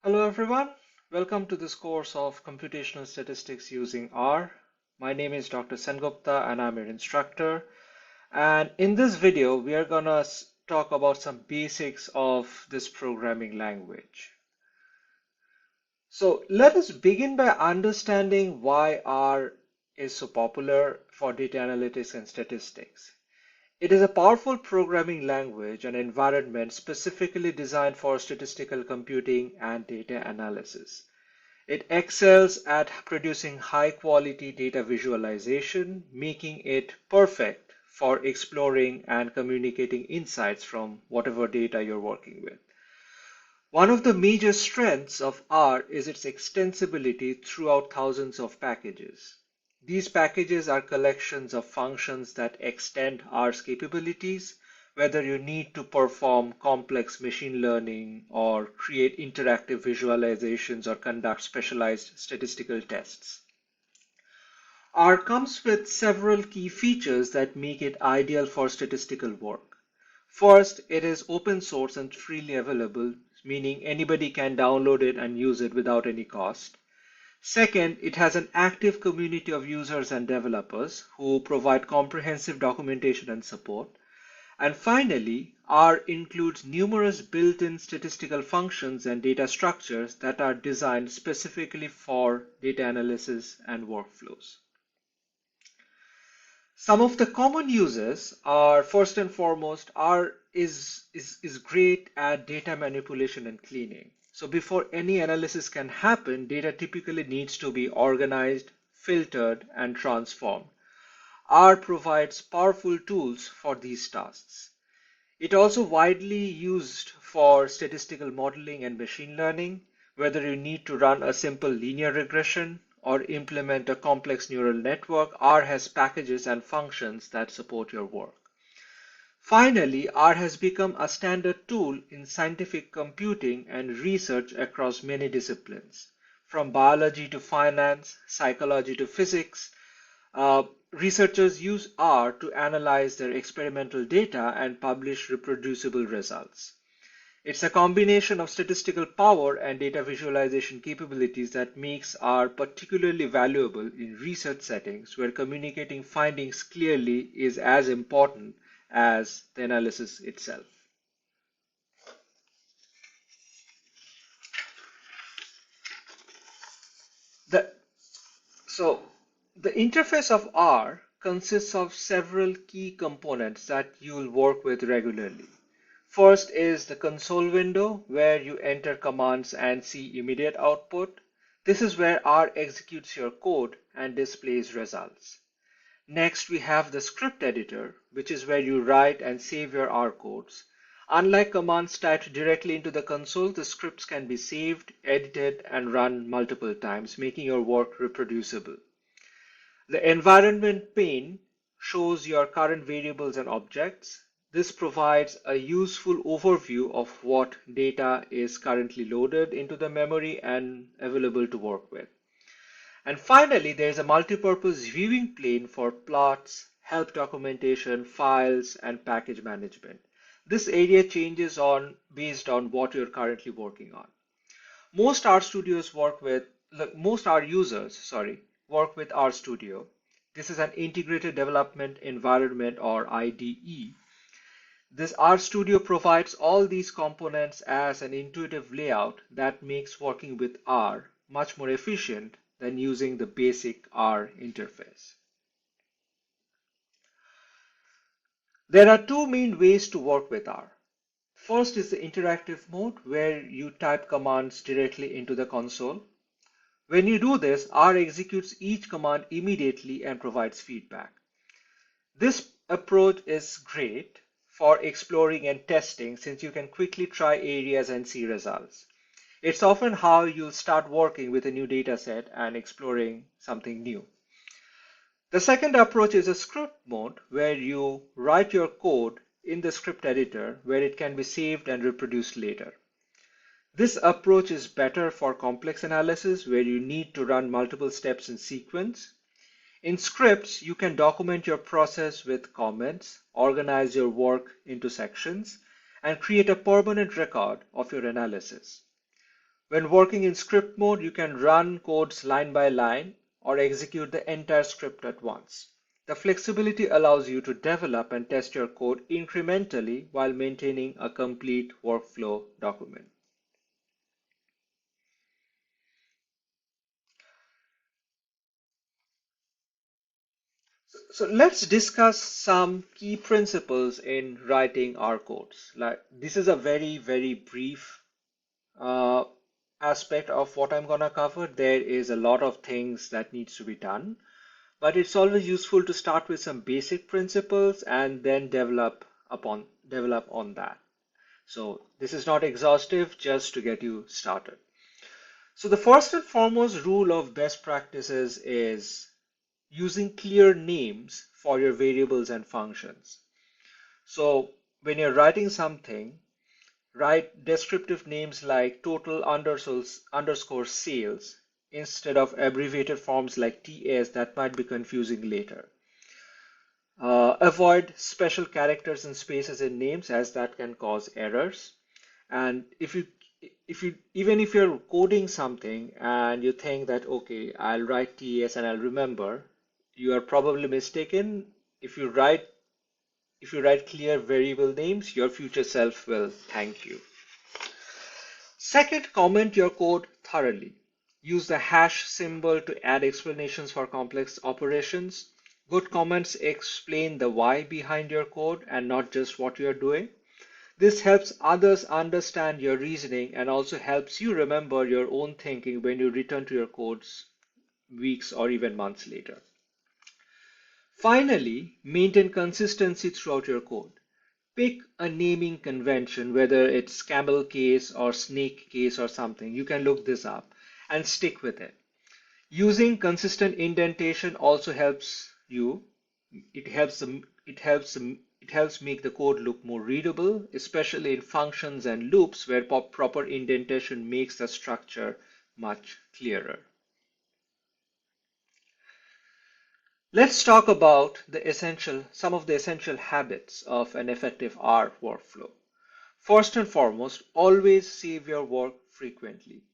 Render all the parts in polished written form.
Hello everyone, welcome to this course of computational statistics using R. My name is Dr. Sengupta and I'm your instructor. And in this video, we are gonna talk about some basics of this programming language. So let us begin by understanding why R is so popular for data analytics and statistics. It is a powerful programming language and environment specifically designed for statistical computing and data analysis. It excels at producing high-quality data visualization, making it perfect for exploring and communicating insights from whatever data you're working with. One of the major strengths of R is its extensibility throughout thousands of packages. These packages are collections of functions that extend R's capabilities, whether you need to perform complex machine learning or create interactive visualizations or conduct specialized statistical tests. R comes with several key features that make it ideal for statistical work. First, it is open source and freely available, meaning anybody can download it and use it without any cost. Second, it has an active community of users and developers who provide comprehensive documentation and support. And finally, R includes numerous built-in statistical functions and data structures that are designed specifically for data analysis and workflows. Some of the common uses are, first and foremost, R is great at data manipulation and cleaning. So before any analysis can happen, data typically needs to be organized, filtered, and transformed. R provides powerful tools for these tasks. It also widely used for statistical modeling and machine learning, whether you need to run a simple linear regression or implement a complex neural network. R has packages and functions that support your work. Finally, R has become a standard tool in scientific computing and research across many disciplines. From biology to finance, psychology to physics, researchers use R to analyze their experimental data and publish reproducible results. It's a combination of statistical power and data visualization capabilities that makes R particularly valuable in research settings where communicating findings clearly is as important as the analysis itself. So the interface of R consists of several key components that you'll work with regularly. First is the console window where you enter commands and see immediate output. This is where R executes your code and displays results. Next, we have the script editor, which is where you write and save your R codes. Unlike commands typed directly into the console, the scripts can be saved, edited, and run multiple times, making your work reproducible. The environment pane shows your current variables and objects. This provides a useful overview of what data is currently loaded into the memory and available to work with. And finally, there is a multipurpose viewing plane for plots, help documentation, files, and package management. This area changes based on what you're currently working on. Most R users work with RStudio. This is an integrated development environment or IDE. This RStudio provides all these components as an intuitive layout that makes working with R much more efficient than using the basic R interface. There are two main ways to work with R. First is the interactive mode where you type commands directly into the console. When you do this, R executes each command immediately and provides feedback. This approach is great for exploring and testing since you can quickly try areas and see results. It's often how you'll start working with a new data set and exploring something new. The second approach is a script mode where you write your code in the script editor where it can be saved and reproduced later. This approach is better for complex analysis where you need to run multiple steps in sequence. In scripts, you can document your process with comments, organize your work into sections, and create a permanent record of your analysis. When working in script mode, you can run codes line by line or execute the entire script at once. The flexibility allows you to develop and test your code incrementally while maintaining a complete workflow document. So let's discuss some key principles in writing our codes. Like this is a very brief uh, aspect of what I'm gonna cover. There is a lot of things that needs to be done, but it's always useful to start with some basic principles and then develop on that. So this is not exhaustive, just to get you started. So the first and foremost rule of best practices is using clear names for your variables and functions. So when you're writing something, write descriptive names like total underscore sales instead of abbreviated forms like TS that might be confusing later. Avoid special characters and spaces in names as that can cause errors. And if you even if you're coding something and you think that okay, I'll write TS and I'll remember, you are probably mistaken. If you write if you write clear variable names, your future self will thank you. Second, comment your code thoroughly. Use the hash symbol to add explanations for complex operations. Good comments explain the why behind your code and not just what you're doing. This helps others understand your reasoning and also helps you remember your own thinking when you return to your codes weeks or even months later. Finally, maintain consistency throughout your code. Pick a naming convention, whether it's camel case or snake case or something. You can look this up and stick with it. Using consistent indentation also helps you. It helps make the code look more readable, especially in functions and loops where proper indentation makes the structure much clearer. Let's talk about some of the essential habits of an effective R workflow. First and foremost, always save your work frequently.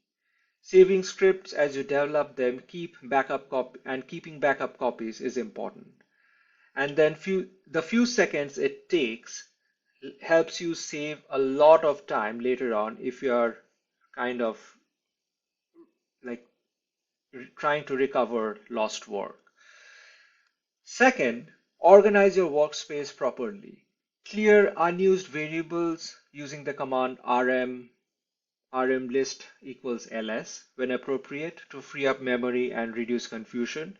Saving scripts as you develop them, keeping backup copies is important. And then the few seconds it takes helps you save a lot of time later on if you are kind of like trying to recover lost work. Second, organize your workspace properly. Clear unused variables using the command rmlist equals ls when appropriate to free up memory and reduce confusion.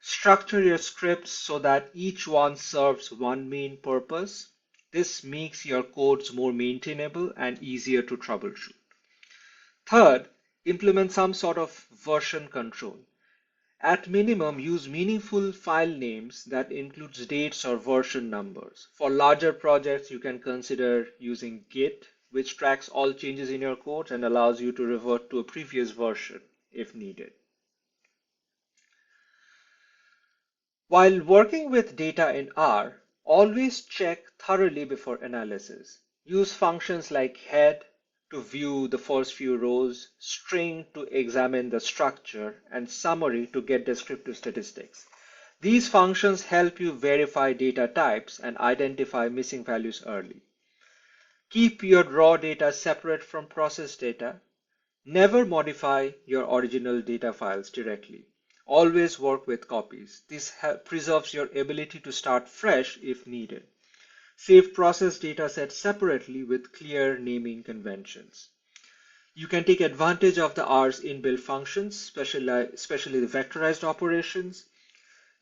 Structure your scripts so that each one serves one main purpose. This makes your codes more maintainable and easier to troubleshoot. Third, implement some sort of version control. At minimum, use meaningful file names that includes dates or version numbers. For larger projects, you can consider using Git, which tracks all changes in your code and allows you to revert to a previous version if needed. While working with data in R, always check thoroughly before analysis. Use functions like head to view the first few rows, string to examine the structure, and summary to get descriptive statistics. These functions help you verify data types and identify missing values early. Keep your raw data separate from processed data. Never modify your original data files directly. Always work with copies. This preserves your ability to start fresh if needed. Save processed data sets separately with clear naming conventions. You can take advantage of the R's inbuilt functions, especially the vectorized operations.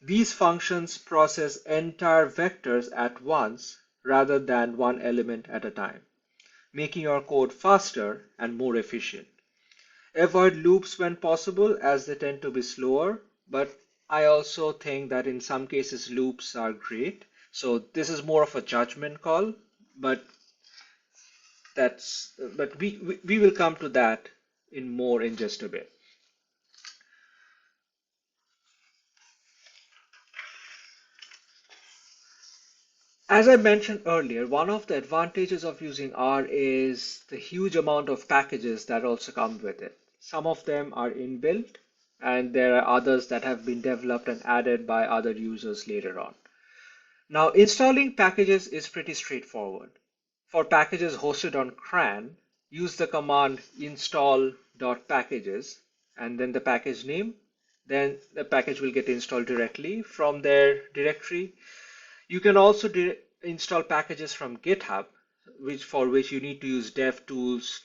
These functions process entire vectors at once rather than one element at a time, making your code faster and more efficient. Avoid loops when possible as they tend to be slower, but I also think that in some cases loops are great. So this is more of a judgment call, but we will come to that in just a bit. As I mentioned earlier, one of the advantages of using R is the huge amount of packages that also come with it. Some of them are inbuilt, and there are others that have been developed and added by other users later on. Now, installing packages is pretty straightforward. For packages hosted on CRAN, use the command install.packages and then the package name. Then the package will get installed directly from their directory. You can also install packages from GitHub, for which you need to use devtools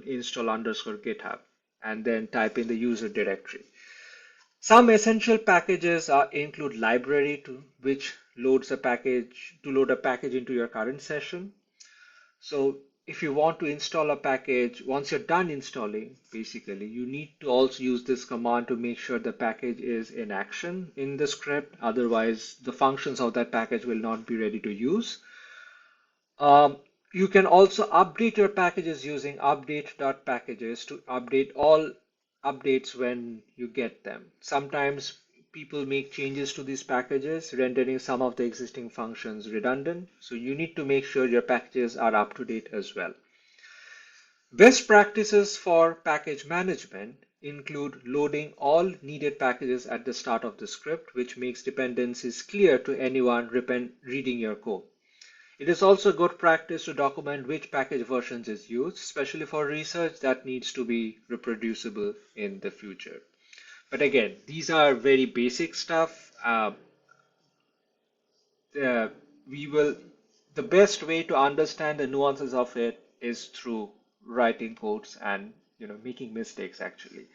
install underscore GitHub and then type in the user directory. Some essential packages include library which loads a package to load a package into your current session. So if you want to install a package, once you're done installing, basically, you need to also use this command to make sure the package is in action in the script. Otherwise, the functions of that package will not be ready to use. Um, you can also update your packages using update.packages to update all updates when you get them. Sometimes people make changes to these packages, rendering some of the existing functions redundant. So you need to make sure your packages are up to date as well. Best practices for package management include loading all needed packages at the start of the script, which makes dependencies clear to anyone reading your code. It is also good practice to document which package versions is used, especially for research that needs to be reproducible in the future. But again, these are very basic stuff. Uh, we will, the best way to understand the nuances of it is through writing codes and making mistakes actually.